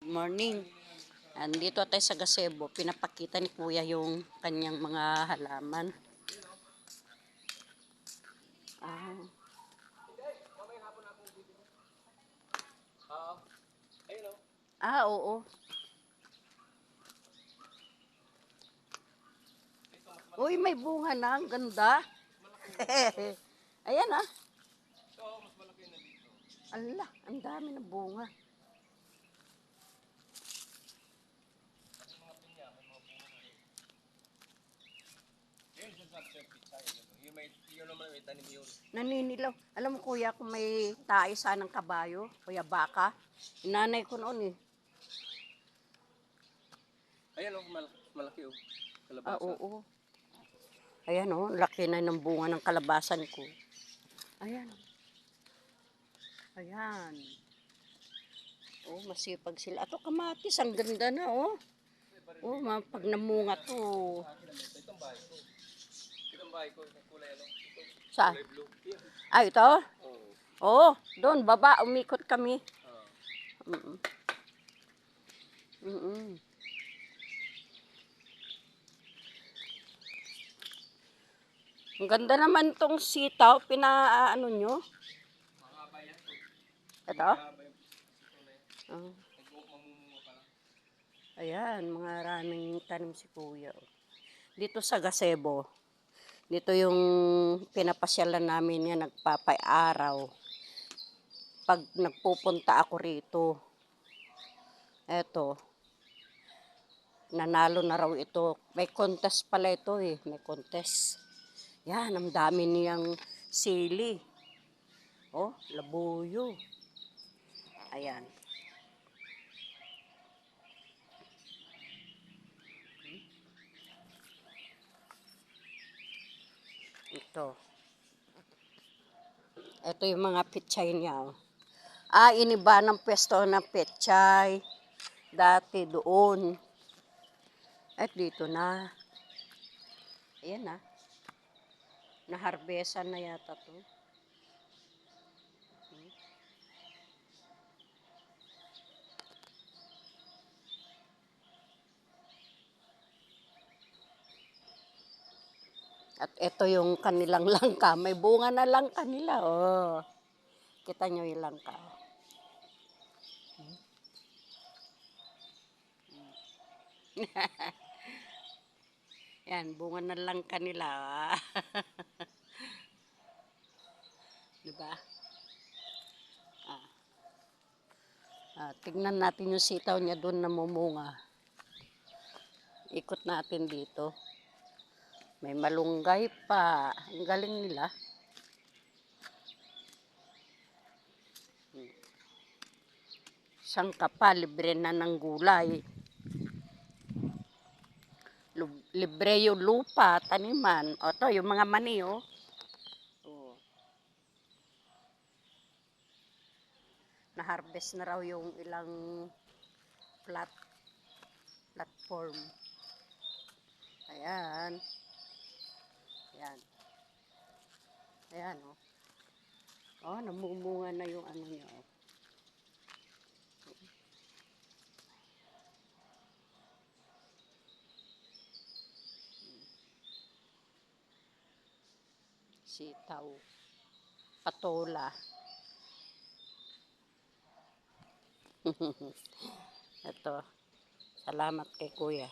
Morning. Andito tayo sa gazebo. Pinapakita ni Kuya yung kanyang mga halaman. Oo. Uy, may bunga na. Ang ganda. Ayan ah. Ala, ang dami ng bunga. Naninilaw. Alam mo kuya, kung may tayo sanang kabayo, kuya baka, inanay ko noon eh. Ayan o, malaki o. Kalabasa. Oo. Ayan o, laki na ng bunga ng kalabasan ko. Ayan. Ayan. Oh, masipag sila. Ato kamatis, ang ganda na oh. Oh, pag namunga to. Itong bahay ko. Itong bahay ko, kulay ano? Saan? Kulay blue. Ah, ito? Oo. Oo, doon, baba, umikot kami. Ang ganda naman tong sitaw, pinaano nyo? Ito? Oh. Ayan, mga raming tanim si Kuya. Dito sa gazebo, dito yung pinapasyalan namin yan, nagpapay-araw. Pag nagpupunta ako rito, eto, nanalo na raw ito. May contest pala ito eh, may contest. Yan, ang dami niyang sili. Oh, labuyo. Ayan. Ito yung mga pechay niya. Oh. Ah, iniba ng pwesto ng pechay. Dati doon. At dito na. Ayan na. Naharbesan na yata to. At ito yung kanilang langka. May bunga na langka nila. Oh. Kita nyo yung langka. Yan, bunga na langka nila. Diba? Tignan natin yung sitaw niya doon na mumunga. Ikot natin dito. May malunggay pa. Ang galing nila. Sangka pa, libre na ng gulay. Libre yung lupa, taniman. O to, yung mga mani, oh. Na-harvest na raw yung ilang platform. Ayan. Ayan. Ayan, oh. Oh, namumunga na yung ano niya, oh. Sitaw. Patola. Ito. Salamat kay Kuya.